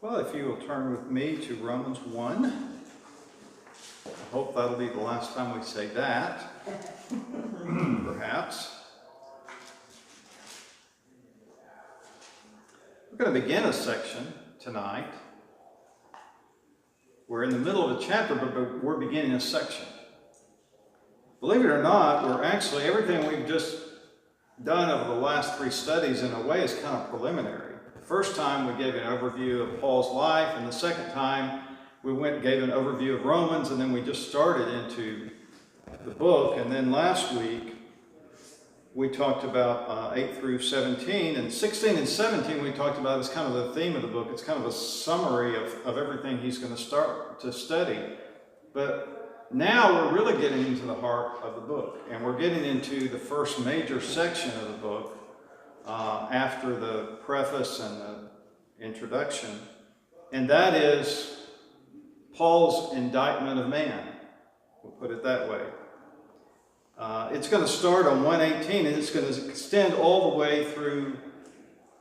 Well, if you will turn with me to Romans 1. I hope that'll be the last time we say that. Perhaps. We're going to begin a section tonight. We're in the middle of a chapter, but we're beginning a section. Believe it or not, everything we've just done over the last 3 studies in a way is kind of preliminary. The first time we gave an overview of Paul's life, and the second time we gave an overview of Romans, and then we just started into the book. And then last week we talked about 8 through 17, and 16 and 17 we talked about as kind of the theme of the book. It's kind of a summary of everything he's going to start to study. But now we're really getting into the heart of the book, and we're getting into the first major section of the book after the preface and the introduction, and that is Paul's indictment of man. We'll put it that way. It's going to start on 1:18, and it's going to extend all the way through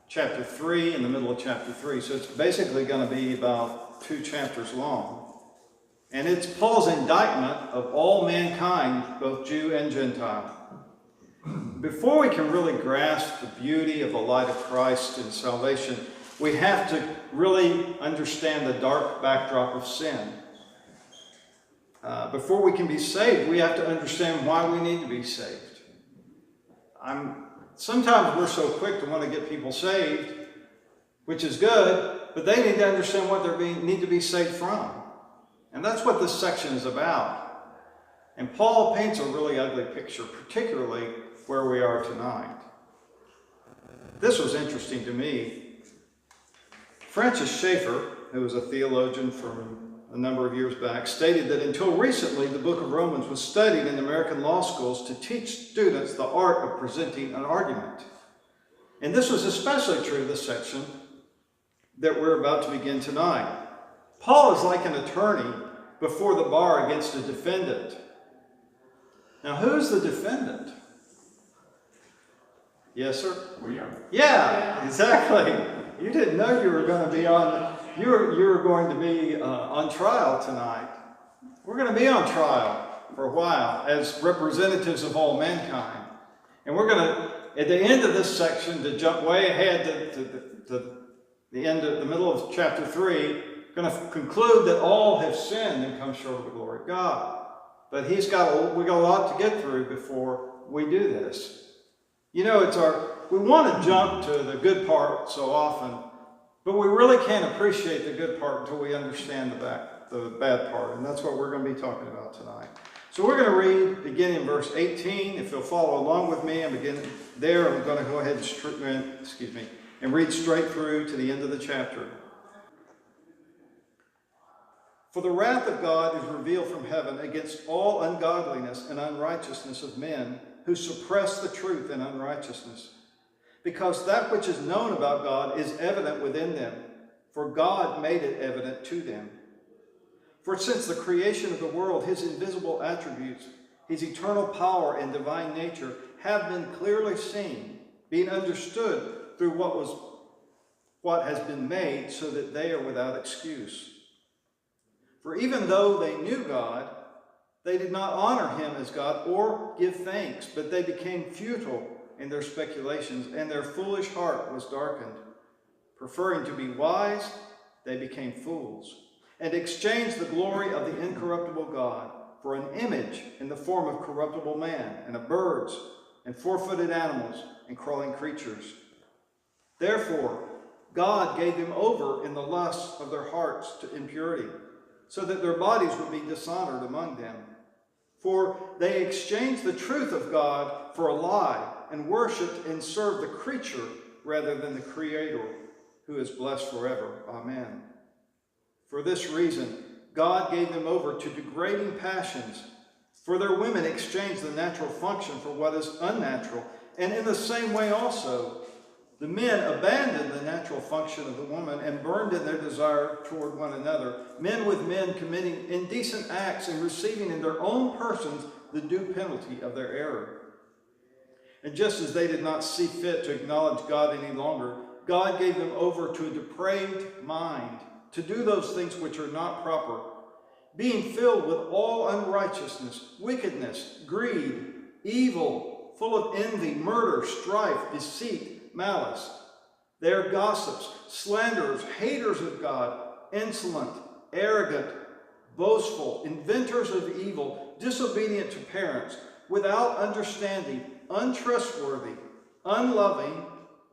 chapter 3, in the middle of chapter 3. So it's basically going to be about 2 chapters long. And it's Paul's indictment of all mankind, both Jew and Gentile. Before we can really grasp the beauty of the light of Christ and salvation, we have to really understand the dark backdrop of sin. Before we can be saved, we have to understand why we need to be saved. Sometimes we're so quick to want to get people saved, which is good, but they need to understand what they need to be saved from. And that's what this section is about. And Paul paints a really ugly picture, particularly where we are tonight. This was interesting to me. Francis Schaeffer, who was a theologian from a number of years back, stated that until recently, the book of Romans was studied in American law schools to teach students the art of presenting an argument. And this was especially true of the section that we're about to begin tonight. Paul is like an attorney before the bar against a defendant. Now, who's the defendant? Yes, sir? We are. Yeah, exactly. You didn't know you were going to be on. You were going to be on trial tonight. We're going to be on trial for a while as representatives of all mankind, and we're going to, at the end of this section, to jump way ahead to the end of the middle of chapter 3, going to conclude that all have sinned and come short of the glory of God. But we got a lot to get through before we do this. You know, we want to jump to the good part so often, but we really can't appreciate the good part until we understand the bad part, and that's what we're going to be talking about tonight. So we're going to read beginning in verse 18. If you'll follow along with me and begin there, I'm going to go ahead and read straight through to the end of the chapter. For the wrath of God is revealed from heaven against all ungodliness and unrighteousness of men who suppress the truth in unrighteousness, because that which is known about God is evident within them, for God made it evident to them. For since the creation of the world, his invisible attributes, his eternal power and divine nature have been clearly seen, being understood through what has been made, so that they are without excuse. For even though they knew God, they did not honor him as God or give thanks, but they became futile in their speculations, and their foolish heart was darkened. Preferring to be wise, they became fools, and exchanged the glory of the incorruptible God for an image in the form of corruptible man, and of birds, and four-footed animals, and crawling creatures. Therefore, God gave them over in the lusts of their hearts to impurity, so that their bodies would be dishonored among them. For they exchanged the truth of God for a lie, and worshipped and served the creature rather than the Creator, who is blessed forever. Amen. For this reason, God gave them over to degrading passions, for their women exchanged the natural function for what is unnatural, and in the same way also, the men abandoned the natural function of the woman and burned in their desire toward one another, men with men committing indecent acts and receiving in their own persons the due penalty of their error. And just as they did not see fit to acknowledge God any longer, God gave them over to a depraved mind, to do those things which are not proper, being filled with all unrighteousness, wickedness, greed, evil, full of envy, murder, strife, deceit, malice. They are gossips, slanderers, haters of God, insolent, arrogant, boastful, inventors of evil, disobedient to parents, without understanding, untrustworthy, unloving,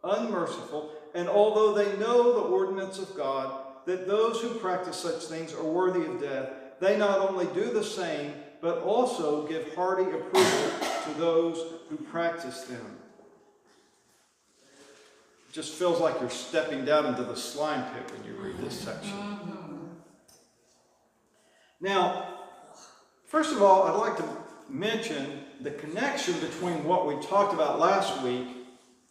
unmerciful, and although they know the ordinance of God, that those who practice such things are worthy of death, they not only do the same, but also give hearty approval to those who practice them. It just feels like you're stepping down into the slime pit when you read this section. Now, first of all, I'd like to mention the connection between what we talked about last week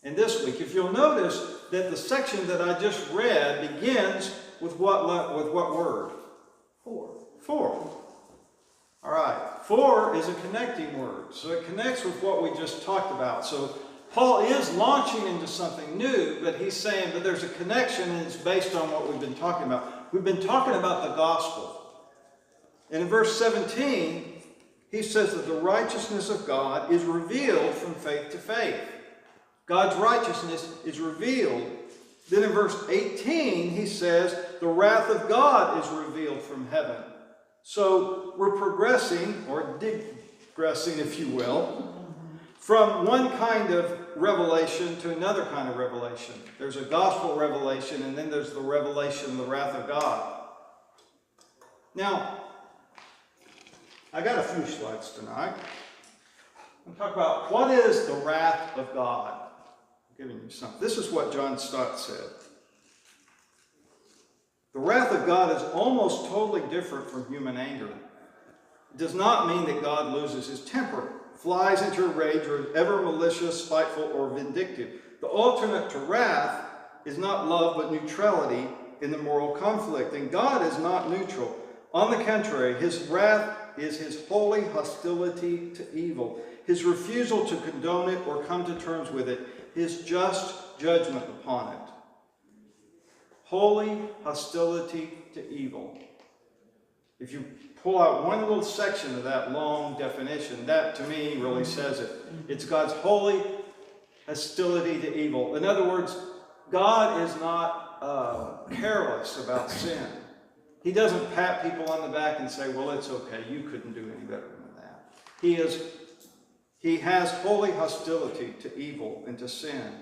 and this week. If you'll notice that the section that I just read begins with what word? For. All right. For is a connecting word. So it connects with what we just talked about. So Paul is launching into something new, but he's saying that there's a connection and it's based on what we've been talking about. We've been talking about the gospel. And in verse 17, he says that the righteousness of God is revealed from faith to faith. God's righteousness is revealed. Then in verse 18, he says, the wrath of God is revealed from heaven. So we're progressing, or digressing, if you will, from one kind of revelation to another kind of revelation. There's a gospel revelation, and then there's the revelation of the wrath of God. Now, I got a few slides tonight. I'll talk about what is the wrath of God. I'm giving you something. This is what John Stott said. The wrath of God is almost totally different from human anger. It does not mean that God loses his temper, flies into a rage, or is ever malicious, spiteful, or vindictive. The alternate to wrath is not love, but neutrality in the moral conflict. And God is not neutral. On the contrary, his wrath is his holy hostility to evil, his refusal to condone it or come to terms with it, his just judgment upon it. Holy hostility to evil. If you pull out one little section of that long definition, that to me really says it. It's God's holy hostility to evil. In other words, God is not careless about sin. He doesn't pat people on the back and say, well, it's okay, you couldn't do any better than that. He has holy hostility to evil and to sin.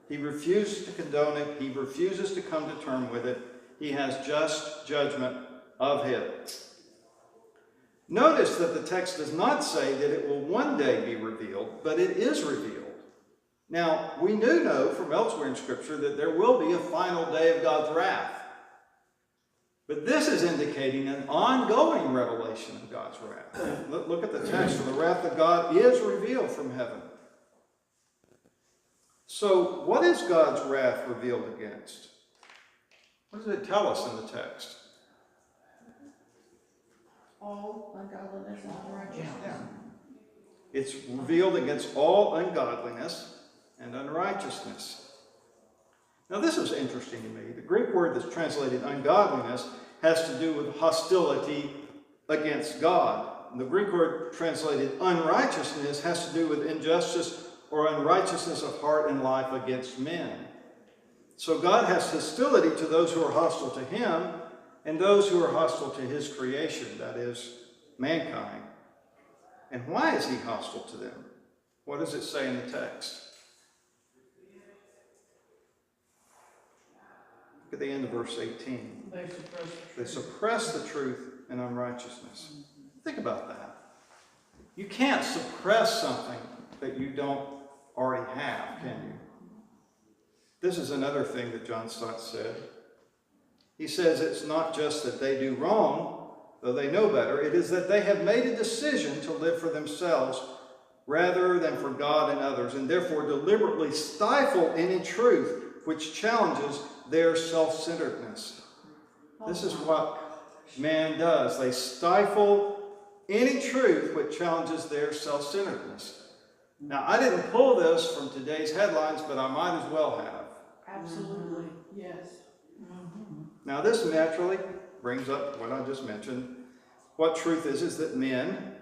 He refuses to condone it. He refuses to come to terms with it. He has just judgment of it. Notice that the text does not say that it will one day be revealed, but it is revealed. Now, we do know from elsewhere in Scripture that there will be a final day of God's wrath. But this is indicating an ongoing revelation of God's wrath. Look at the text. For the wrath of God is revealed from heaven. So, what is God's wrath revealed against? What does it tell us in the text? All ungodliness and unrighteousness. Yeah. It's revealed against all ungodliness and unrighteousness. Now, this is interesting to me. The Greek word that's translated ungodliness has to do with hostility against God. And the Greek word translated unrighteousness has to do with injustice or unrighteousness of heart and life against men. So God has hostility to those who are hostile to him and those who are hostile to his creation, that is, mankind. And why is he hostile to them? What does it say in the text? Look at the end of verse 18. They suppress the truth in unrighteousness. Think about that. You can't suppress something that you don't already have, can you? This is another thing that John Stott said. He says it's not just that they do wrong, though they know better. It is that they have made a decision to live for themselves rather than for God and others, and therefore deliberately stifle any truth which challenges their self-centeredness. This is what man does. They stifle any truth which challenges their self-centeredness. Now, I didn't pull this from today's headlines, but I might as well have. Absolutely, yes. Now this naturally brings up what I just mentioned. What truth is that men,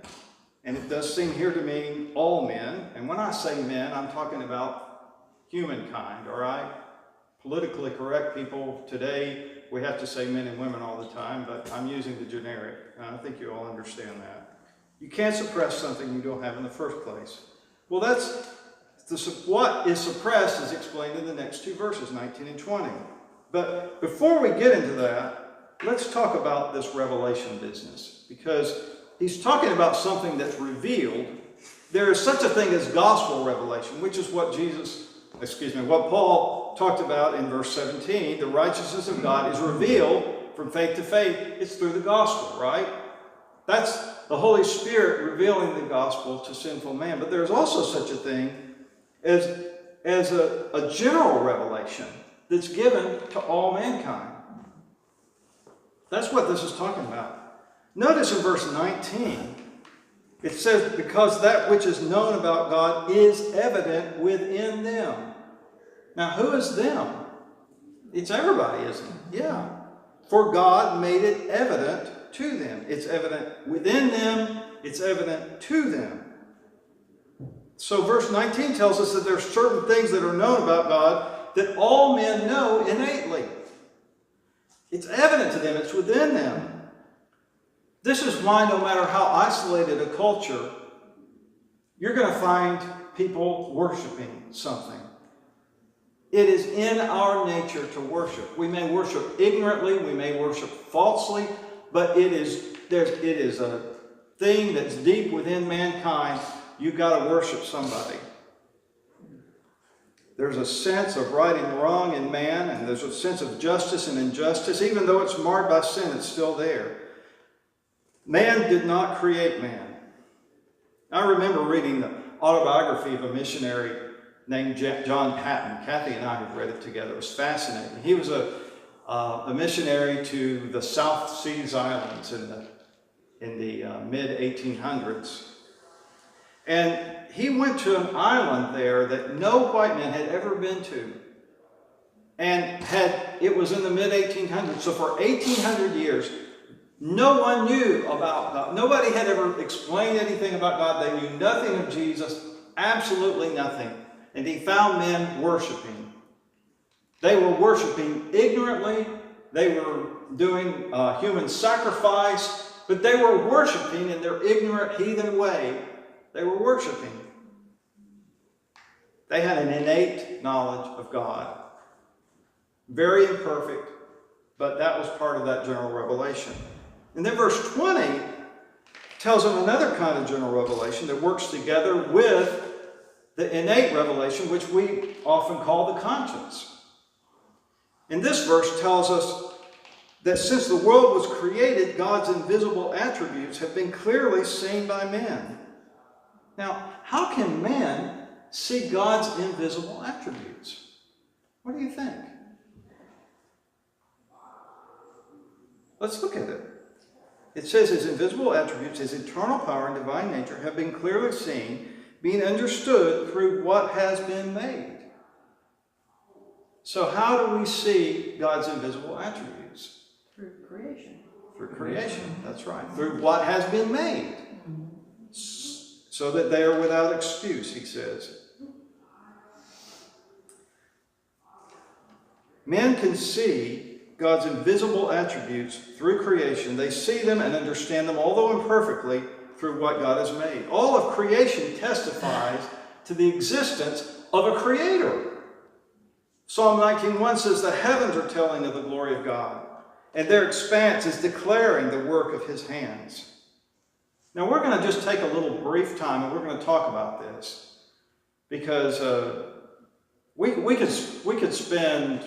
and it does seem here to mean all men, and when I say men, I'm talking about humankind, all right? Politically correct people today, we have to say men and women all the time, but I'm using the generic, and I think you all understand that. You can't suppress something you don't have in the first place. Well, what is suppressed is explained in the next two verses, 19 and 20. But before we get into that, let's talk about this revelation business, because he's talking about something that's revealed. There is such a thing as gospel revelation, which is what what Paul talked about in verse 17. The righteousness of God is revealed from faith to faith. It's through the gospel, right? That's the Holy Spirit revealing the gospel to sinful man. But there's also such a thing as a general revelation that's given to all mankind. That's what this is talking about. Notice in verse 19, it says, because that which is known about God is evident within them. Now, who is them? It's everybody, isn't it? Yeah. For God made it evident to them. It's evident within them. It's evident to them. So verse 19 tells us that there are certain things that are known about God that all men know innately. It's evident to them. It's within them. This is why no matter how isolated a culture, you're going to find people worshiping something. It is in our nature to worship. We may worship ignorantly, we may worship falsely, but it is a thing that's deep within mankind. You've got to worship somebody. There's a sense of right and wrong in man, and there's a sense of justice and injustice. Even though it's marred by sin, it's still there. Man did not create man. I remember reading the autobiography of a missionary named John Patton. Kathy and I have read it together. It was fascinating. He was a missionary to the South Seas Islands in the mid-1800s. And he went to an island there that no white man had ever been to. And it was in the mid-1800s. So for 1800 years, no one knew about God. Nobody had ever explained anything about God. They knew nothing of Jesus, absolutely nothing. And he found men worshiping. They were worshiping ignorantly. They were doing human sacrifice, but they were worshiping in their ignorant heathen way. They were worshiping. They had an innate knowledge of God. Very imperfect, but that was part of that general revelation. And then verse 20 tells them another kind of general revelation that works together with the innate revelation, which we often call the conscience. And this verse tells us that since the world was created, God's invisible attributes have been clearly seen by men. Now, how can man see God's invisible attributes? What do you think? Let's look at it. It says his invisible attributes, his eternal power and divine nature have been clearly seen, being understood through what has been made. So how do we see God's invisible attributes? Through creation. Through creation, that's right. Through what has been made. So that they are without excuse, he says. Men can see God's invisible attributes through creation. They see them and understand them, although imperfectly, through what God has made. All of creation testifies to the existence of a creator. Psalm 19:1 says, the heavens are telling of the glory of God, and their expanse is declaring the work of his hands. Now we're going to just take a little brief time and we're going to talk about this, because we could spend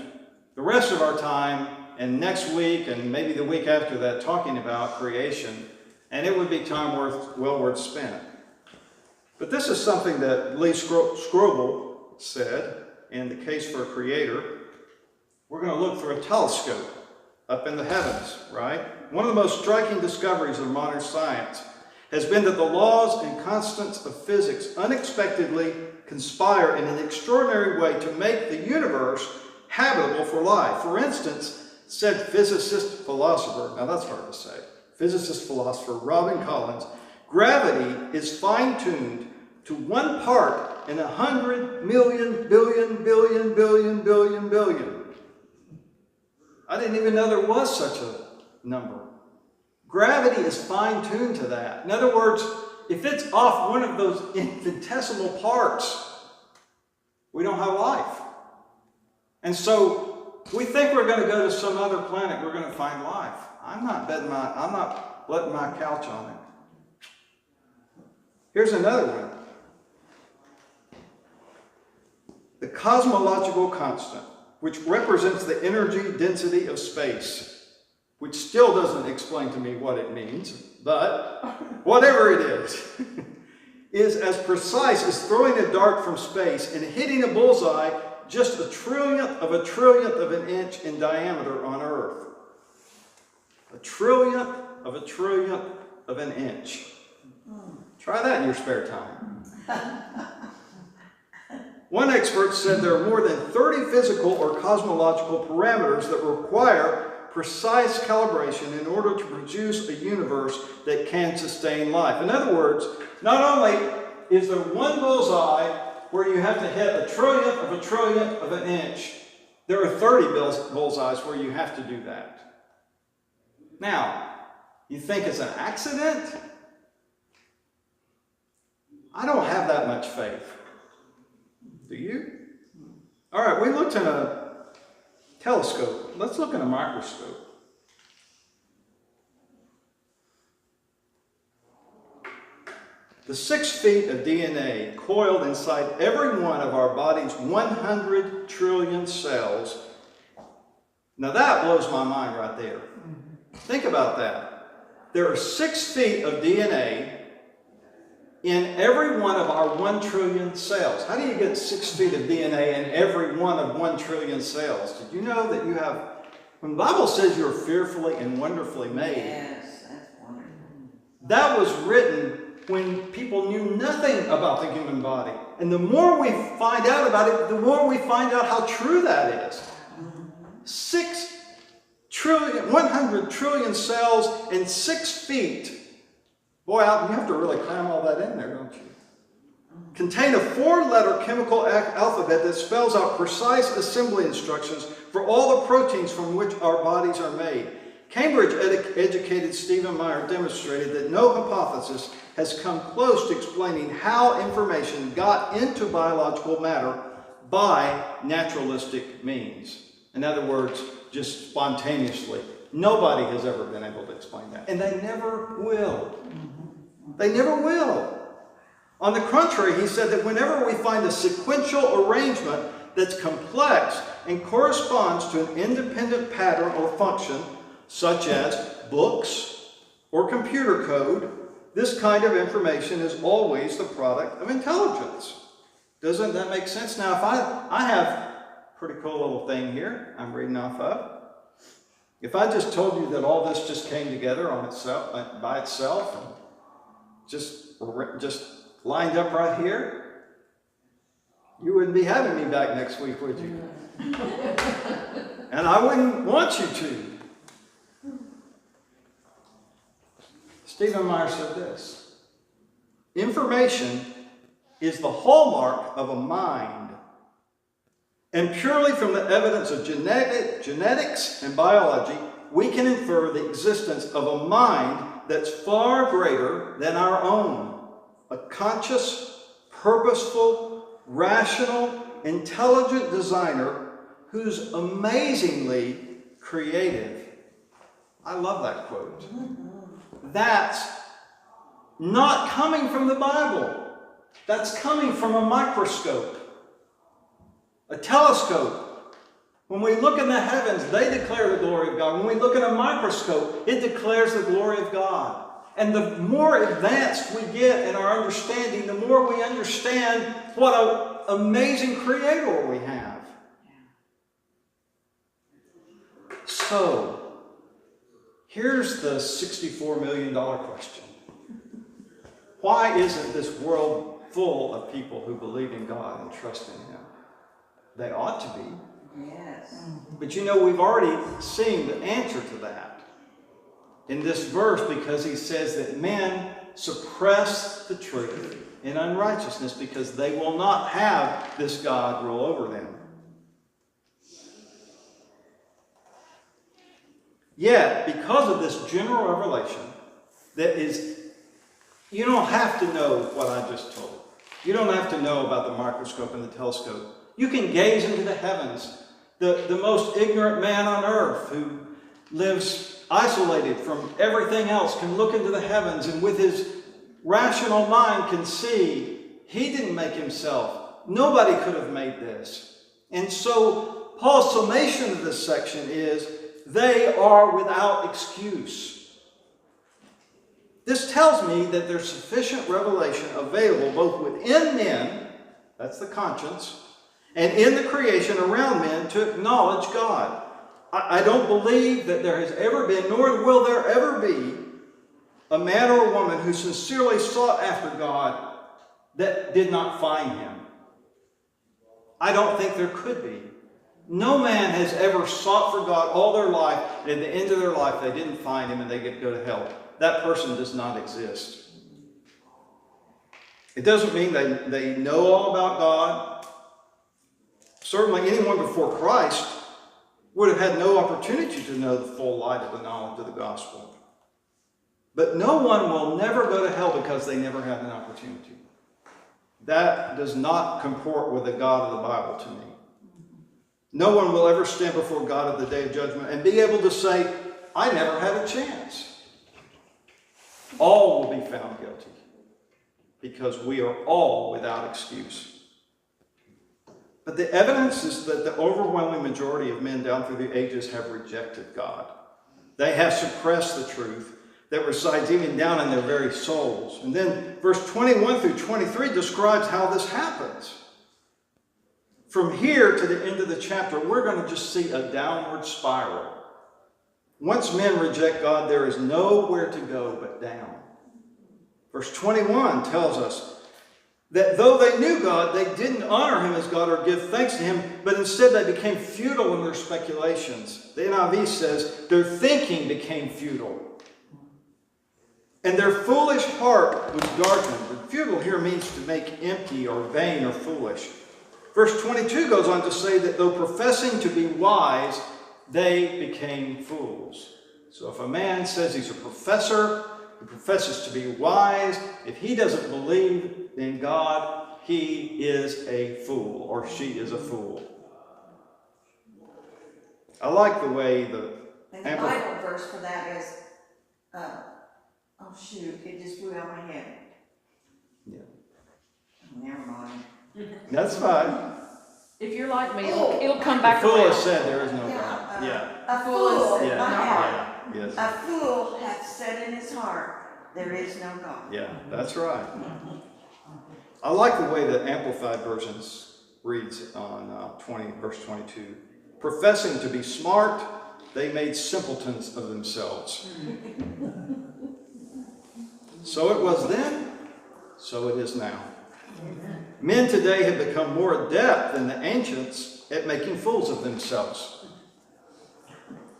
the rest of our time and next week and maybe the week after that talking about creation, and it would be time well worth spent. But this is something that Lee Strobel said in The Case for a Creator. We're going to look through a telescope up in the heavens, right? One of the most striking discoveries of modern science has been that the laws and constants of physics unexpectedly conspire in an extraordinary way to make the universe habitable for life. For instance, said physicist-philosopher, now that's hard to say, physicist-philosopher Robin Collins, gravity is fine-tuned to 1 part in 100 million billion billion billion billion billion. I didn't even know there was such a number. Gravity is fine-tuned to that. In other words, if it's off one of those infinitesimal parts, we don't have life. And so we think we're going to go to some other planet, we're going to find life. I'm not letting my couch on it. Here's another one. The cosmological constant, which represents the energy density of space, which still doesn't explain to me what it means, but whatever it is as precise as throwing a dart from space and hitting a bullseye just a trillionth of an inch in diameter on Earth. A trillionth of an inch. Try that in your spare time. One expert said there are more than 30 physical or cosmological parameters that require precise calibration in order to produce a universe that can sustain life. In other words, not only is there one bullseye where you have to hit a trillionth of an inch, there are 30 bullseyes where you have to do that. Now, you think it's an accident? I don't have that much faith. Do you? All right, we looked in a telescope. Let's look in a microscope. The 6 feet of DNA coiled inside every one of our body's 100 trillion cells. Now that blows my mind right there. Think about that. There are 6 feet of DNA in every one of our 1 trillion cells. How do you get 6 feet of DNA in every one of 1 trillion cells? Did you know that you have, when the Bible says you're fearfully and wonderfully made, Yes, that's wonderful. that was written when people knew nothing about the human body. And the more we find out about it, the more we find out how true that is. 6 trillion, 100 trillion cells in 6 feet. Boy, you have to really cram all that in there, don't you? Contain a 4-letter chemical alphabet that spells out precise assembly instructions for all the proteins from which our bodies are made. Cambridge-educated Stephen Meyer demonstrated that no hypothesis has come close to explaining how information got into biological matter by naturalistic means. In other words, just spontaneously. Nobody has ever been able to explain that. And they never will. They never will. On the contrary, he said that whenever we find a sequential arrangement that's complex and corresponds to an independent pattern or function, such as books or computer code, this kind of information is always the product of intelligence. Doesn't that make sense? Now, if I have a pretty cool little thing here I'm reading off of. If I just told you that all this just came together on itself, by itself, and just lined up right here, you wouldn't be having me back next week, would you? And I wouldn't want you to. Stephen Meyer said this: information is the hallmark of a mind, and purely from the evidence of genetics and biology, we can infer the existence of a mind that's far greater than our own. A conscious, purposeful, rational, intelligent designer who's amazingly creative. I love that quote. That's not coming from the Bible. That's coming from a microscope, a telescope. When we look in the heavens, they declare the glory of God. When we look in a microscope, it declares the glory of God. And the more advanced we get in our understanding, the more we understand what an amazing creator we have. So, here's the $64 million question. Why isn't this world full of people who believe in God and trust in Him? They ought to be. Yes. But you know, we've already seen the answer to that in this verse, because he says that men suppress the truth in unrighteousness because they will not have this God rule over them. Yet, because of this general revelation that is, you don't have to know what I just told. You don't have to know about the microscope and the telescope. You can gaze into the heavens. The most ignorant man on earth who lives isolated from everything else can look into the heavens and with his rational mind can see he didn't make himself. Nobody could have made this. And so Paul's summation of this section is they are without excuse. This tells me that there's sufficient revelation available both within men, that's the conscience, and in the creation around men to acknowledge God. I don't believe that there has ever been, nor will there ever be, a man or a woman who sincerely sought after God that did not find him. I don't think there could be. No man has ever sought for God all their life, and at the end of their life they didn't find him and they go to hell. That person does not exist. It doesn't mean they know all about God. Certainly anyone before Christ would have had no opportunity to know the full light of the knowledge of the gospel. But no one will never go to hell because they never had an opportunity. That does not comport with the God of the Bible to me. No one will ever stand before God at the day of judgment and be able to say, I never had a chance. All will be found guilty because we are all without excuse. But the evidence is that the overwhelming majority of men down through the ages have rejected God. They have suppressed the truth that resides even down in their very souls. And then verse 21 through 23 describes how this happens. From here to the end of the chapter, we're going to just see a downward spiral. Once men reject God, there is nowhere to go but down. Verse 21 tells us that though they knew God, they didn't honor him as God or give thanks to him, but instead they became futile in their speculations. The NIV says their thinking became futile. And their foolish heart was darkened. And futile here means to make empty or vain or foolish. Verse 22 goes on to say that though professing to be wise, they became fools. So if a man says he's a professor, he professes to be wise, if he doesn't believe in God, he is a fool, or she is a fool. I like the way And the Bible verse for that is, oh shoot, it just flew out of my head. Yeah. Never mind. That's fine. If you're like me, it'll come back The fool around. has said there is no God. A fool, is Yeah. my heart. Yeah. Yes. A fool hath said in his heart, there is no God. Yeah, that's right. I like the way the Amplified Versions reads on verse 22. Professing to be smart, they made simpletons of themselves. So it was then, so it is now. Men today have become more adept than the ancients at making fools of themselves.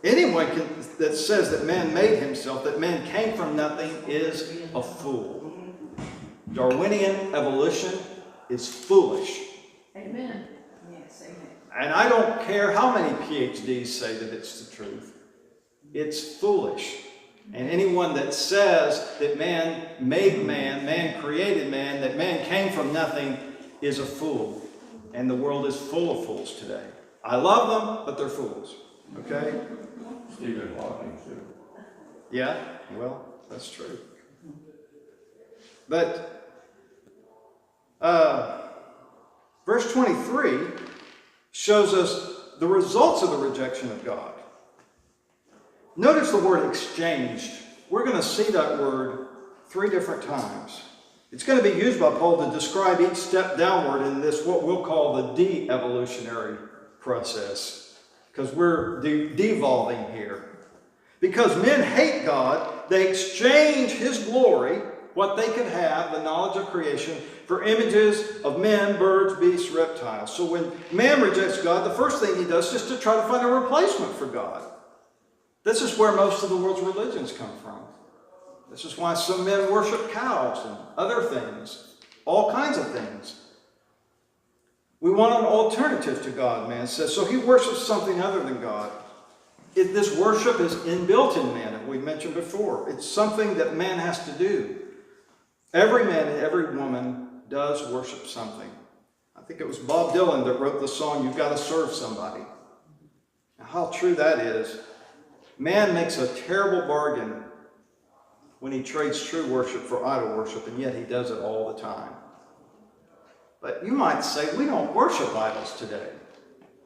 Anyone that says that man made himself, that man came from nothing, is a fool. Darwinian evolution is foolish. Amen. Yes, amen. And I don't care how many PhDs say that it's the truth. It's foolish. And anyone that says that man made man, man created man, that man came from nothing is a fool. And the world is full of fools today. I love them, but they're fools. Okay? Stephen Hawking too. Yeah, well, that's true. But verse 23 shows us the results of the rejection of God. Notice the word exchanged. We're going to see that word 3 different times. It's going to be used by Paul to describe each step downward in this, what we'll call the de-evolutionary process. Because we're devolving here. Because men hate God, they exchange his glory what they could have, the knowledge of creation, for images of men, birds, beasts, reptiles. So when man rejects God, the first thing he does is to try to find a replacement for God. This is where most of the world's religions come from. This is why some men worship cows and other things, all kinds of things. We want an alternative to God, man says. So he worships something other than God. This worship is inbuilt in man, as we mentioned before. It's something that man has to do. Every man and every woman does worship something. I think it was Bob Dylan that wrote the song, "You've Got to Serve Somebody." Now, how true that is. Man makes a terrible bargain when he trades true worship for idol worship, and yet he does it all the time. But you might say, we don't worship idols today.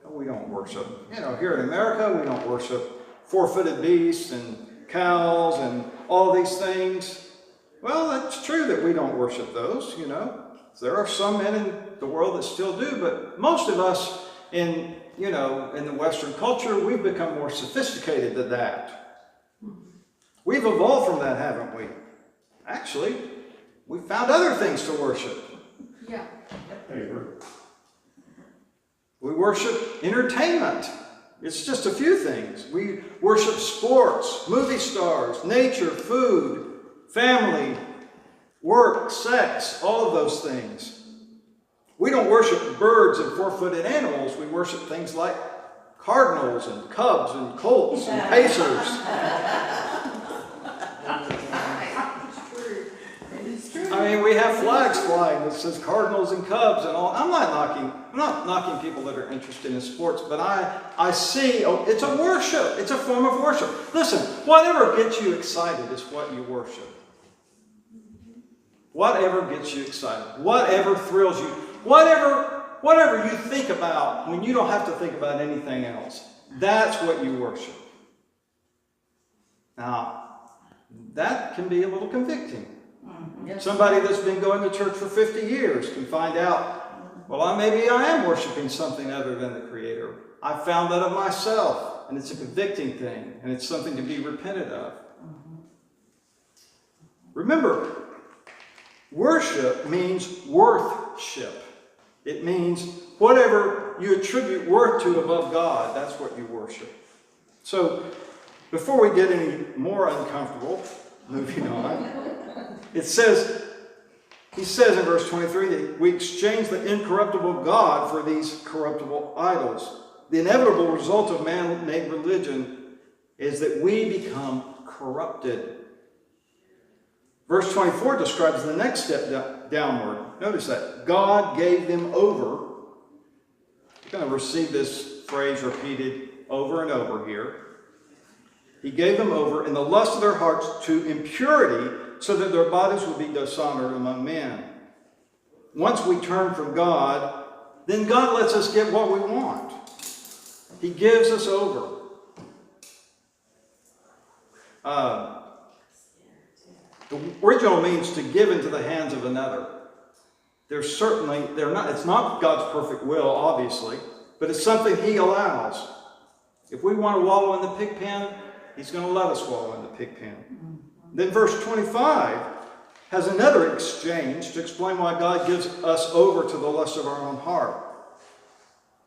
We don't worship, here in America, we don't worship four-footed beasts and cows and all these things. Well, that's true that we don't worship those, There are some men in the world that still do, but most of us in the Western culture, we've become more sophisticated than that. We've evolved from that, haven't we? Actually, we found other things to worship. Yeah. Paper. We worship entertainment. It's just a few things. We worship sports, movie stars, nature, food, family, work, sex, all of those things. We don't worship birds and four-footed animals. We worship things like cardinals and cubs and colts and pacers. It's true. I mean, we have flags flying that says Cardinals and Cubs and all. I'm not knocking people that are interested in sports, but I see, it's a worship. It's a form of worship. Listen, whatever gets you excited is what you worship. Whatever gets you excited, whatever thrills you, whatever you think about when you don't have to think about anything else, that's what you worship. Now, that can be a little convicting. Yes. Somebody that's been going to church for 50 years can find out, well, maybe I am worshiping something other than the Creator. I found that of myself, and it's a convicting thing, and it's something to be repentant of. Remember, worship means worthship. It means whatever you attribute worth to above God, that's what you worship. So, before we get any more uncomfortable, moving on, he says in verse 23 that we exchange the incorruptible God for these corruptible idols. The inevitable result of man-made religion is that we become corrupted. Verse 24 describes the next step downward. Notice that. God gave them over. You're going to receive this phrase repeated over and over here. He gave them over in the lust of their hearts to impurity, so that their bodies would be dishonored among men. Once we turn from God, then God lets us get what we want. He gives us over. The original means to give into the hands of another. It's not God's perfect will, obviously, but it's something He allows. If we want to wallow in the pig pen, He's going to let us wallow in the pig pen. Then verse 25 has another exchange to explain why God gives us over to the lust of our own heart.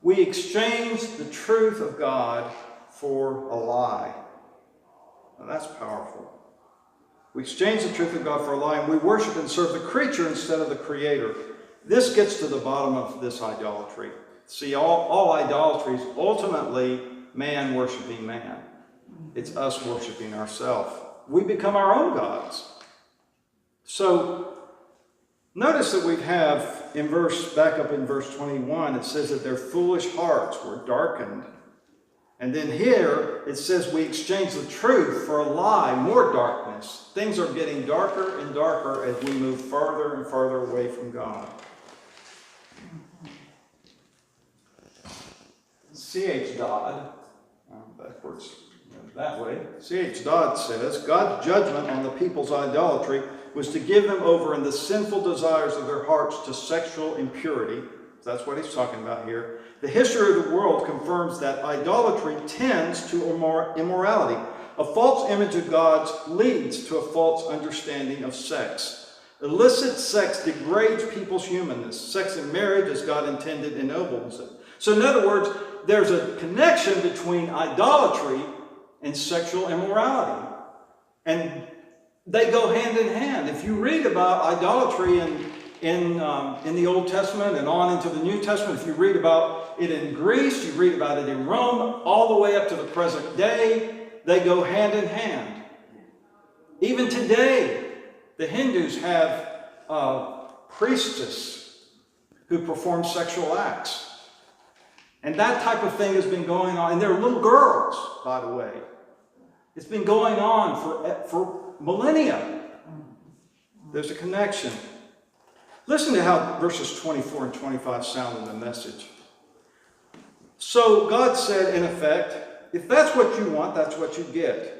We exchange the truth of God for a lie. Now that's powerful. We exchange the truth of God for a lie, and we worship and serve the creature instead of the Creator. This gets to the bottom of this idolatry. See, all idolatry is ultimately man worshiping man. It's us worshiping ourselves. We become our own gods. So, notice that we have back up in verse 21, it says that their foolish hearts were darkened. And then here, it says we exchange the truth for a lie, more darkness. Things are getting darker and darker as we move farther and farther away from God. C.H. Dodd, backwards. That way. C.H. Dodd says, God's judgment on the people's idolatry was to give them over in the sinful desires of their hearts to sexual impurity. That's what he's talking about here. The history of the world confirms that idolatry tends to immorality. A false image of God leads to a false understanding of sex. Illicit sex degrades people's humanness. Sex in marriage, as God intended, ennobles it. So in other words, there's a connection between idolatry and sexual immorality. And they go hand in hand. If you read about idolatry in the Old Testament and on into the New Testament, if you read about it in Greece, you read about it in Rome, all the way up to the present day, they go hand in hand. Even today, the Hindus have priestess who perform sexual acts. And that type of thing has been going on. And they're little girls, by the way. It's been going on for millennia. There's a connection. Listen to how verses 24 and 25 sound in the Message. So God said, in effect, if that's what you want, that's what you get.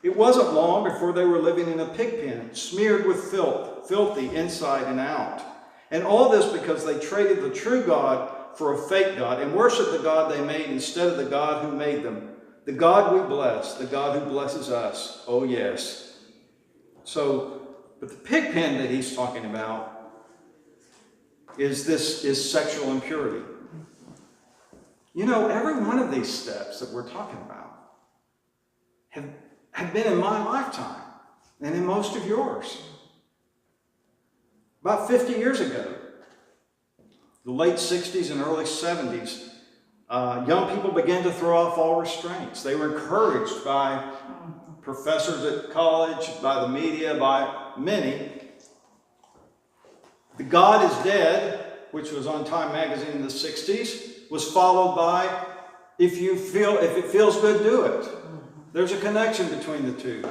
It wasn't long before they were living in a pig pen, smeared with filth, filthy inside and out. And all this because they traded the true God for a fake God and worshiped the God they made instead of the God who made them. The God we bless, the God who blesses us. Oh, yes. But the pig pen that he's talking about is sexual impurity. You know, every one of these steps that we're talking about have been in my lifetime and in most of yours. About 50 years ago, the late 60s and early 70s, young people began to throw off all restraints. They were encouraged by professors at college, by the media, by many. The God is Dead, which was on Time magazine in the 60s, was followed by if it feels good, do it. There's a connection between the two.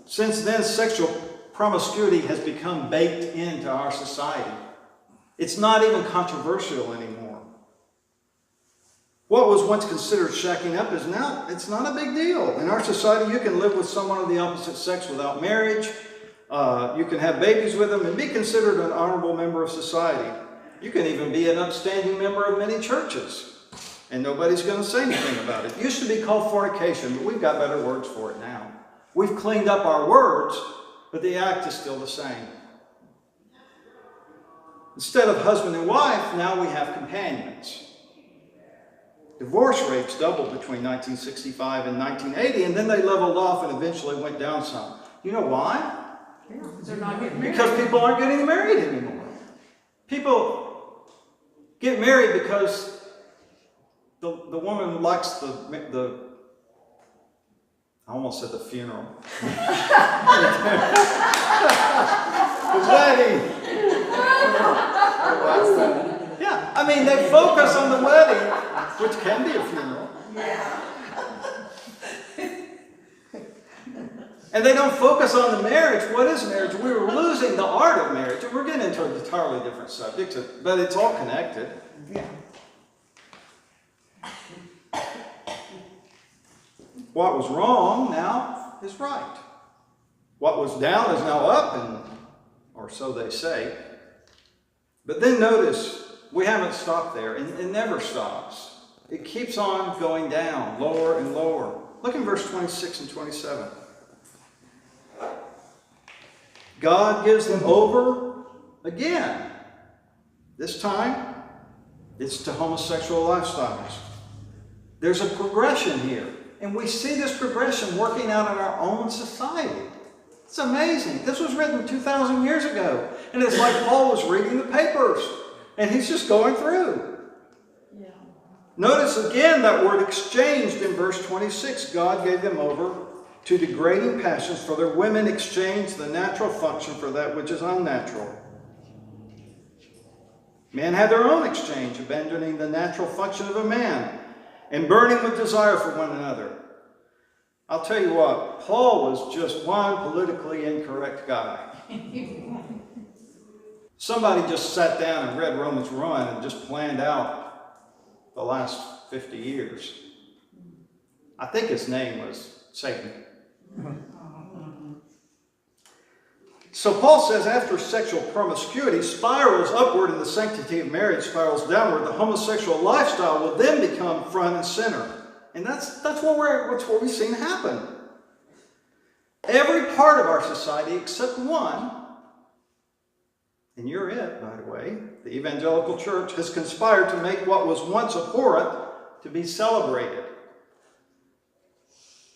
Since then, sexual promiscuity has become baked into our society. It's not even controversial anymore. What was once considered shacking up is now, it's not a big deal. In our society, you can live with someone of the opposite sex without marriage. You can have babies with them and be considered an honorable member of society. You can even be an upstanding member of many churches. And nobody's going to say anything about it. It used to be called fornication, but we've got better words for it now. We've cleaned up our words, but the act is still the same. Instead of husband and wife, now we have companions. Divorce rates doubled between 1965 and 1980, and then they leveled off and eventually went down some. You know why? Yeah, they're not getting married. Because people aren't getting married anymore. People get married because the woman likes the I almost said the funeral. The wedding. Yeah, I mean, they focus on the wedding, which can be a funeral. Yeah. And they don't focus on the marriage. What is marriage? We were losing the art of marriage. And we're getting into an entirely different subject, but it's all connected. Yeah. What was wrong now is right. What was down is now up, or so they say. But then notice, we haven't stopped there, and it never stops. It keeps on going down, lower and lower. Look in verse 26 and 27. God gives them over again. This time, it's to homosexual lifestyles. There's a progression here. And we see this progression working out in our own society. It's amazing. This was written 2,000 years ago. And it's like Paul was reading the papers. And he's just going through. Yeah. Notice again that word exchanged in verse 26. God gave them over to degrading passions, for their women exchanged the natural function for that which is unnatural. Men had their own exchange, abandoning the natural function of a man and burning with desire for one another. I'll tell you what, Paul was just one politically incorrect guy. Somebody just sat down and read Romans 1 and just planned out the last 50 years. I think his name was Satan. So Paul says after sexual promiscuity spirals upward and the sanctity of marriage spirals downward, the homosexual lifestyle will then become front and center. And that's what we've seen happen. Every part of our society except one, and you're it, by the way, the evangelical church, has conspired to make what was once abhorrent to be celebrated.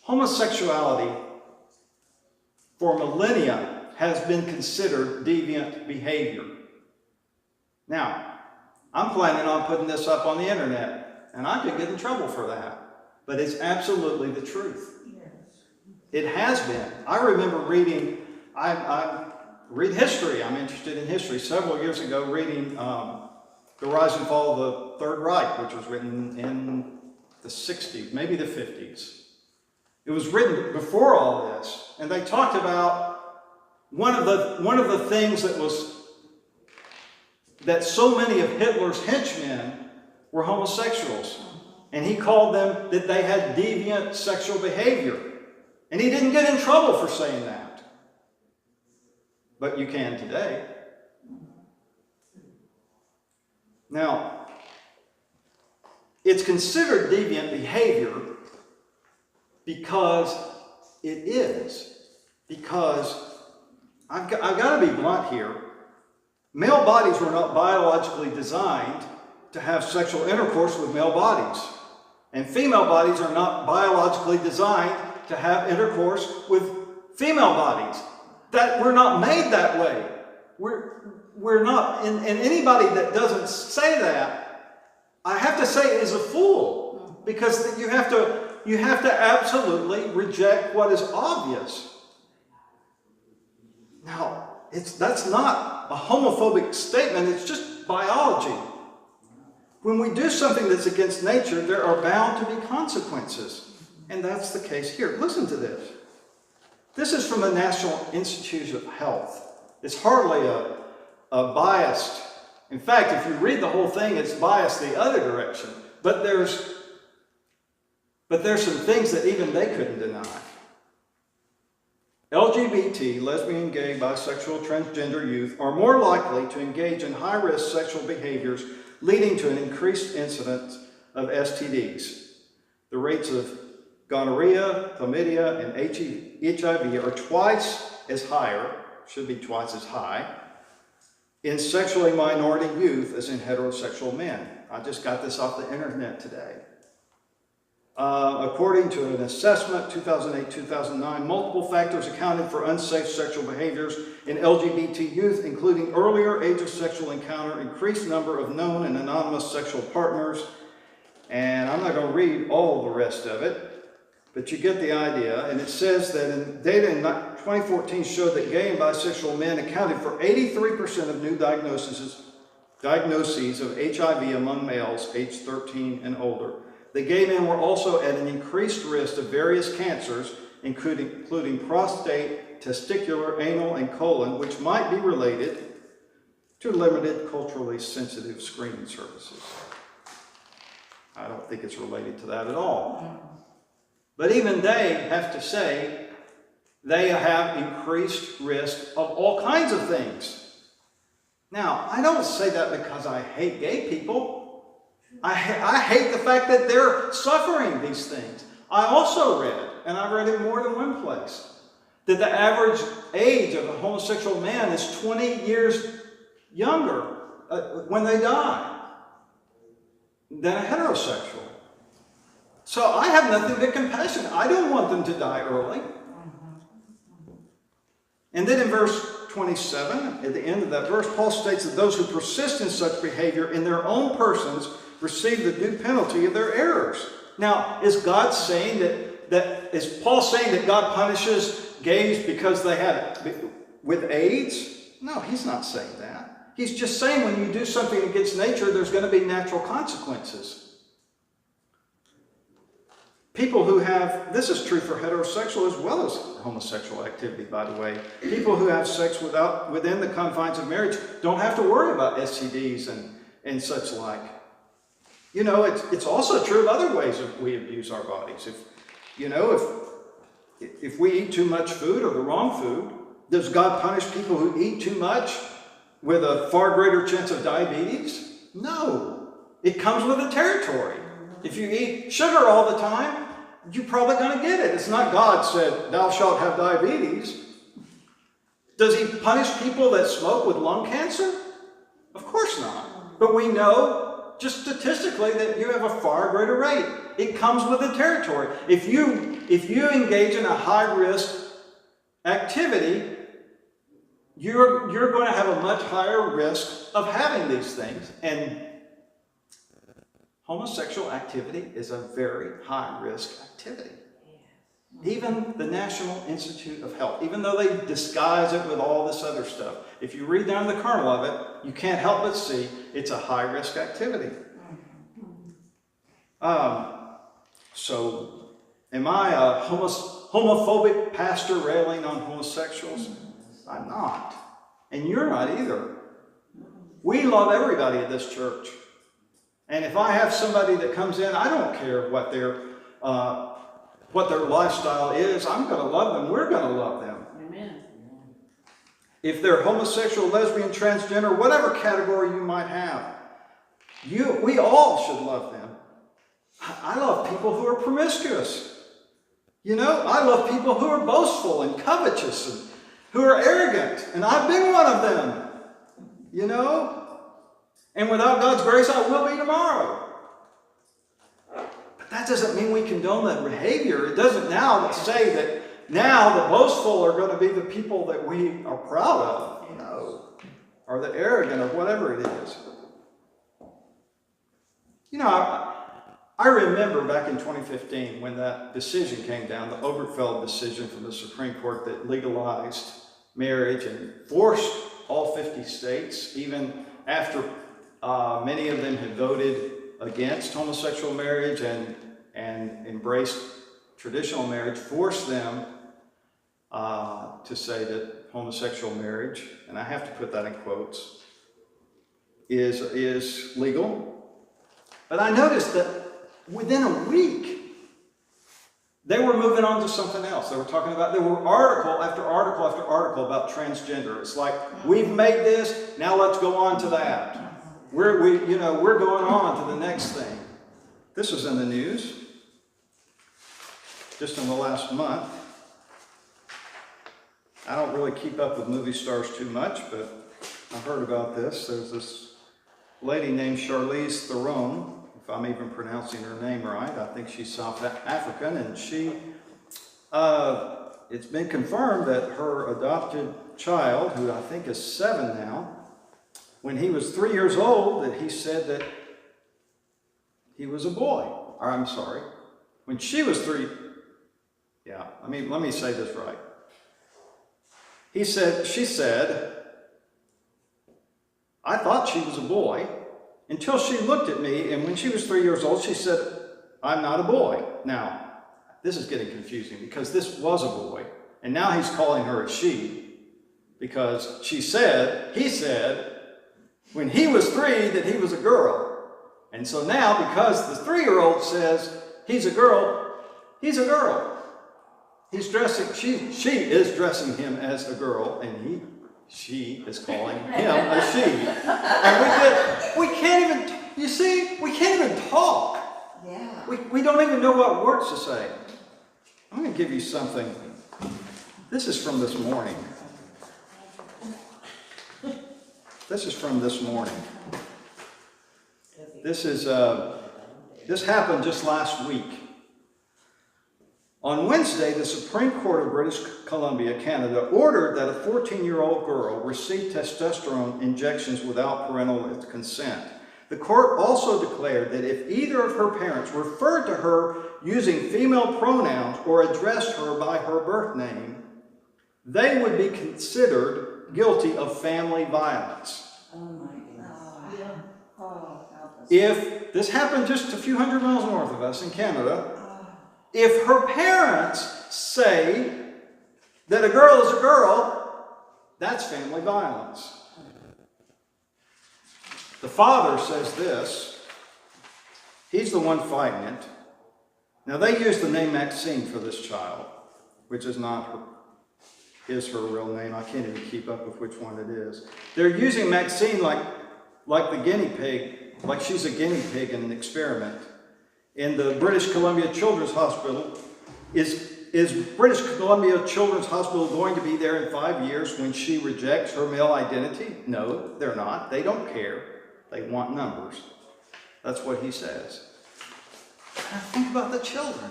Homosexuality for millennia has been considered deviant behavior. Now, I'm planning on putting this up on the internet, and I could get in trouble for that. But it's absolutely the truth. It has been. I remember reading, I read history. I'm interested in history. Several years ago, reading The Rise and Fall of the Third Reich, which was written in the 60s, maybe the 50s. It was written before all this, and they talked about one of the things that so many of Hitler's henchmen were homosexuals, and he called them that they had deviant sexual behavior, and he didn't get in trouble for saying that, but you can today. Now, it's considered deviant behavior because it is. Because I've got to be blunt here. Male bodies were not biologically designed to have sexual intercourse with male bodies. And female bodies are not biologically designed to have intercourse with female bodies. That we're not made that way. We're not, and anybody that doesn't say that, I have to say is a fool. Because you have to absolutely reject what is obvious. Now, that's not a homophobic statement, it's just biology. When we do something that's against nature, there are bound to be consequences. And that's the case here. Listen to this. This is from the National Institute of Health. It's hardly a biased. In fact, if you read the whole thing, it's biased the other direction. But there's some things that even they couldn't deny. LGBT, lesbian, gay, bisexual, transgender youth are more likely to engage in high-risk sexual behaviors, leading to an increased incidence of STDs. The rates of gonorrhea, chlamydia, and HIV are twice as higher, should be twice as high, in sexually minority youth as in heterosexual men. I just got this off the internet today. According to an assessment, 2008-2009, multiple factors accounted for unsafe sexual behaviors in LGBT youth, including earlier age of sexual encounter, increased number of known and anonymous sexual partners, and I'm not going to read all the rest of it, but you get the idea. And it says that data in 2014 showed that gay and bisexual men accounted for 83% of new diagnoses of HIV among males aged 13 and older. The gay men were also at an increased risk of various cancers, including prostate, testicular, anal, and colon, which might be related to limited culturally sensitive screening services. I don't think it's related to that at all. But even they have to say they have increased risk of all kinds of things. Now, I don't say that because I hate gay people. I hate the fact that they're suffering these things. I also read, and I read it more than one place, that the average age of a homosexual man is 20 years younger when they die than a heterosexual. So I have nothing but compassion. I don't want them to die early. And then in verse 27, at the end of that verse, Paul states that those who persist in such behavior in their own persons receive the due penalty of their errors. Now, is God saying is Paul saying that God punishes gays because they have with AIDS? No, he's not saying that. He's just saying when you do something against nature, there's going to be natural consequences. People who have, this is true for heterosexual as well as homosexual activity, by the way. People who have sex within the confines of marriage don't have to worry about STDs and such like. You know, it's also true of other ways that we abuse our bodies. If we eat too much food or the wrong food, does God punish people who eat too much with a far greater chance of diabetes? No. It comes with the territory. If you eat sugar all the time, you're probably going to get it. It's not God said, thou shalt have diabetes. Does he punish people that smoke with lung cancer? Of course not. But we know, just statistically, that you have a far greater rate. It comes with the territory. If you engage in a high-risk activity, you're going to have a much higher risk of having these things. And homosexual activity is a very high-risk activity. Even the National Institute of Health, even though they disguise it with all this other stuff, if you read down the kernel of it, you can't help but see it's a high-risk activity. So, am I a homophobic pastor railing on homosexuals? I'm not. And you're not either. We love everybody at this church. And if I have somebody that comes in, I don't care what their lifestyle is. I'm going to love them. We're going to love them. Amen. If they're homosexual, lesbian, transgender, whatever category you might have, we all should love them. I love people who are promiscuous. You know, I love people who are boastful and covetous and who are arrogant. And I've been one of them. You know? And without God's grace, I will be tomorrow. But that doesn't mean we condone that behavior. It doesn't now say that now the boastful are going to be the people that we are proud of, you know, or the arrogant or whatever it is. You know, I remember back in 2015 when that decision came down, the Obergefell decision from the Supreme Court that legalized marriage and forced all 50 states, even after many of them had voted against homosexual marriage and embraced traditional marriage, forced them to say that homosexual marriage, and I have to put that in quotes, is legal. But I noticed that within a week, they were moving on to something else. There were article after article after article about transgender. It's like, we've made this, now let's go on to that. We're going on to the next thing. This was in the news just in the last month. I don't really keep up with movie stars too much, but I heard about this. There's this lady named Charlize Theron, if I'm even pronouncing her name right. I think she's South African, and it's been confirmed that her adopted child, who I think is 7 now, when he was 3 years old, that he said that he was a boy. Or I'm sorry, when she was 3, let me say this right. She said, I thought she was a boy until she looked at me, and when she was 3 years old, she said, I'm not a boy. Now, this is getting confusing because this was a boy, and now he's calling her a she, because he said, when he was 3, that he was a girl. And so now, because the 3-year-old says he's a girl, he's a girl. She is dressing him as a girl, and she is calling him a she. And we can't even talk. Yeah. We don't even know what words to say. I'm going to give you something. This is from this morning. This happened just last week. On Wednesday, the Supreme Court of British Columbia, Canada, ordered that a 14-year-old girl receive testosterone injections without parental consent. The court also declared that if either of her parents referred to her using female pronouns or addressed her by her birth name, they would be considered guilty of family violence. Oh my God. Yeah. Oh, help us. If this happened just a few hundred miles north of us in Canada, if her parents say that a girl is a girl, that's family violence. The father says this. He's the one fighting it. Now, they use the name Maxine for this child, which is not her real name. I can't even keep up with which one it is. They're using Maxine like the guinea pig, like she's a guinea pig in an experiment. in the British Columbia Children's Hospital. Is British Columbia Children's Hospital going to be there in 5 years when she rejects her male identity? No, they're not. They don't care. They want numbers. That's what he says. Now think about the children.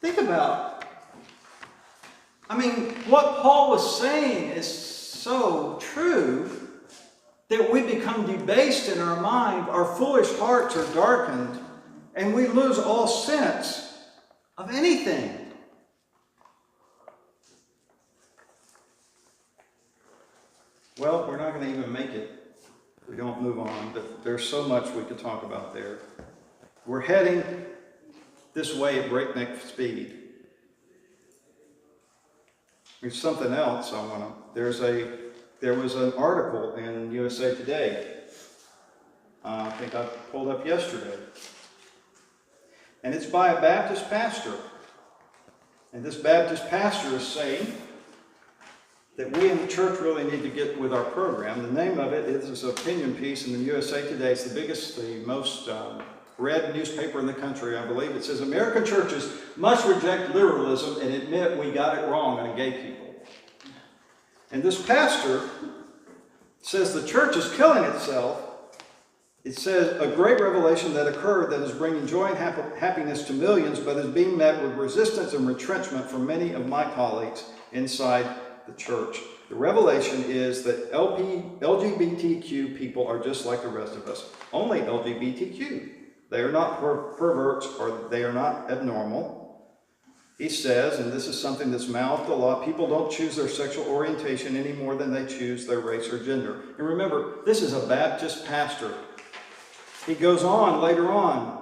Think about, what Paul was saying is so true that we become debased in our mind, our foolish hearts are darkened, and we lose all sense of anything. Well, we're not going to even make it if we don't move on, but there's so much we could talk about there. We're heading this way at breakneck speed. There's something else I want to... There was an article in USA Today, I think I pulled up yesterday, and it's by a Baptist pastor. And this Baptist pastor is saying that we in the church really need to get with our program. The name of it is this opinion piece in the USA Today. It's the most read newspaper in the country, I believe. It says, American churches must reject liberalism and admit we got it wrong on gay people. And this pastor says the church is killing itself. It says a great revelation that occurred that is bringing joy and happiness to millions, but is being met with resistance and retrenchment from many of my colleagues inside the church. The revelation is that LGBTQ people are just like the rest of us. Only LGBTQ. They are not perverts, or they are not abnormal. He says, and this is something that's mouthed a lot, people don't choose their sexual orientation any more than they choose their race or gender. And remember, this is a Baptist pastor. He goes on later on.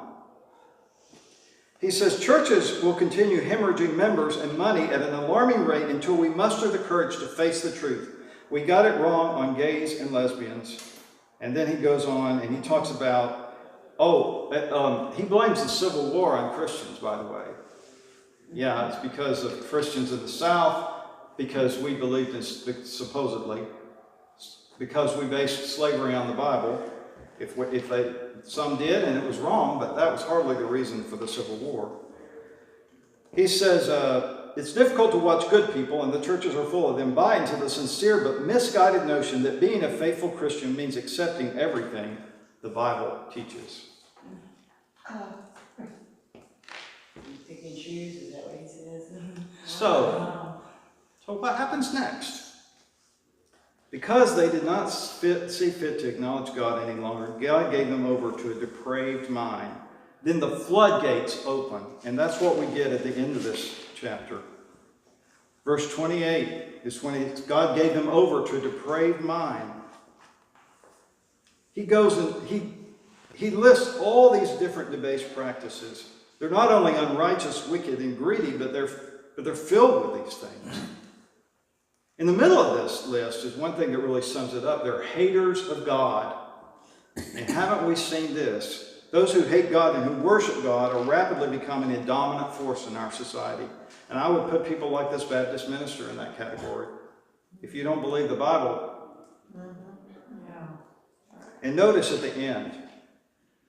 He says, churches will continue hemorrhaging members and money at an alarming rate until we muster the courage to face the truth. We got it wrong on gays and lesbians. And then he goes on and he talks about, he blames the Civil War on Christians, by the way. Yeah, it's because of Christians in the South, because we believed in, supposedly, because we based slavery on the Bible. Some did, and it was wrong, but that was hardly the reason for the Civil War. He says, it's difficult to watch good people, and the churches are full of them, buy into the sincere but misguided notion that being a faithful Christian means accepting everything the Bible teaches. Pick and choose, is that what he says? So what happens next? Because they did not see fit to acknowledge God any longer, God gave them over to a depraved mind. Then the floodgates open, and that's what we get at the end of this chapter. Verse 28 is when God gave them over to a depraved mind. He goes and he lists all these different debased practices. They're not only unrighteous, wicked, and greedy, but they're filled with these things. In the middle of this list is one thing that really sums it up. They're haters of God. And haven't we seen this? Those who hate God and who worship God are rapidly becoming a dominant force in our society. And I would put people like this Baptist minister in that category. If you don't believe the Bible. And notice at the end,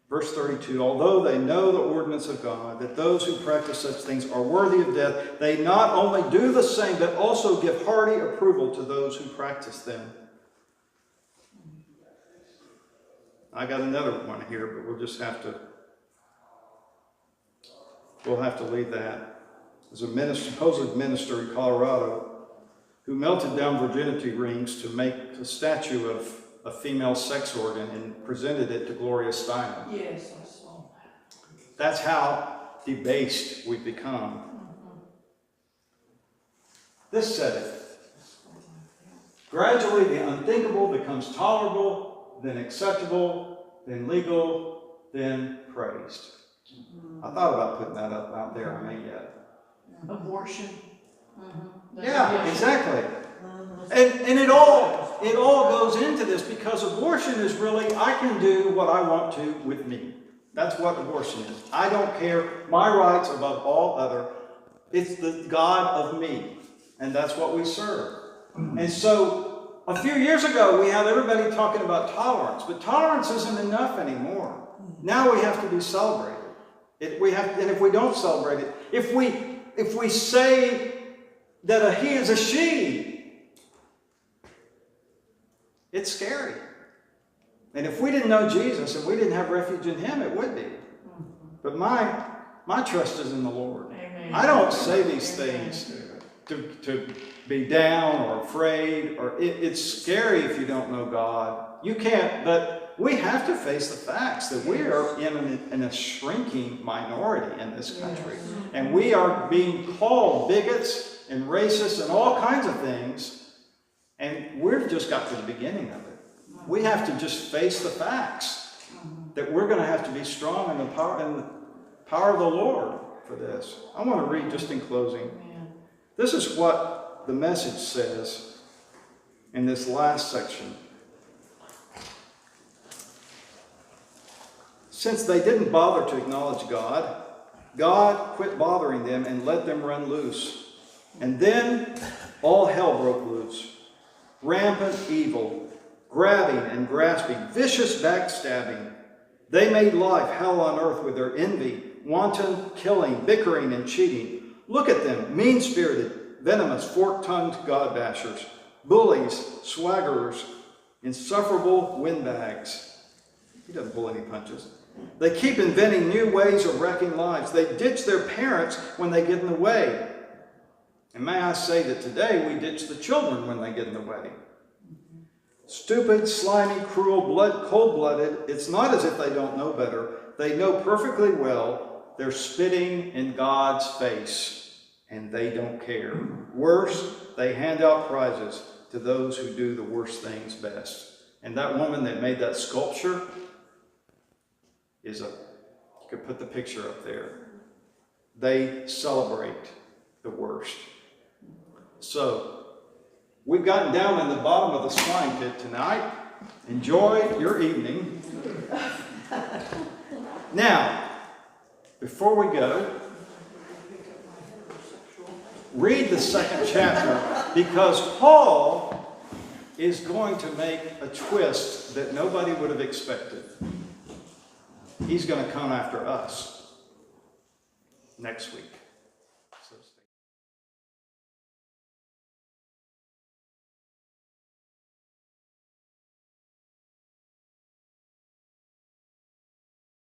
verse 32, although they know the ordinance of God, that those who practice such things are worthy of death, they not only do the same, but also give hearty approval to those who practice them. I got another one here, but we'll have to leave that. There's a supposed minister in Colorado who melted down virginity rings to make a statue of a female sex organ and presented it to Gloria Steinem. Yes, I saw that. That's how debased we've become. This said it. Gradually, the unthinkable becomes tolerable, then acceptable, then legal, then praised. I thought about putting that up out there. I may yet. Abortion. Yeah, exactly. And it all goes into this because abortion is really, I can do what I want to with me. That's what abortion is. I don't care. My rights above all other. It's the God of me. And that's what we serve. And so a few years ago, we had everybody talking about tolerance. But tolerance isn't enough anymore. Now we have to be celebrated. And if we don't celebrate it, if we say that a he is a she, it's scary. And if we didn't know Jesus and we didn't have refuge in him, it would be. But my trust is in the Lord. Amen. I don't say these things to be down or afraid, or it's scary if you don't know God. You can't, but we have to face the facts that we are in a shrinking minority in this country. And we are being called bigots and racists and all kinds of things. And we've just got to the beginning of it. We have to just face the facts that we're going to have to be strong in the power of the Lord for this. I want to read just in closing. This is what the Message says in this last section. Since they didn't bother to acknowledge God, God quit bothering them and let them run loose. And then all hell broke loose. Rampant evil, grabbing and grasping, vicious backstabbing. They made life hell on earth with their envy, wanton killing, bickering, and cheating. Look at them, mean-spirited, venomous, fork-tongued God-bashers, bullies, swaggerers, insufferable windbags. He doesn't pull any punches. They keep inventing new ways of wrecking lives. They ditch their parents when they get in the way. And may I say that today we ditch the children when they get in the way. Stupid, slimy, cruel, cold-blooded. It's not as if they don't know better. They know perfectly well they're spitting in God's face, and they don't care. Worse, they hand out prizes to those who do the worst things best. And that woman that made that sculpture you could put the picture up there. They celebrate the worst. So, we've gotten down in the bottom of the swine pit tonight. Enjoy your evening. Now, before we go, read the 2nd chapter, because Paul is going to make a twist that nobody would have expected. He's going to come after us next week.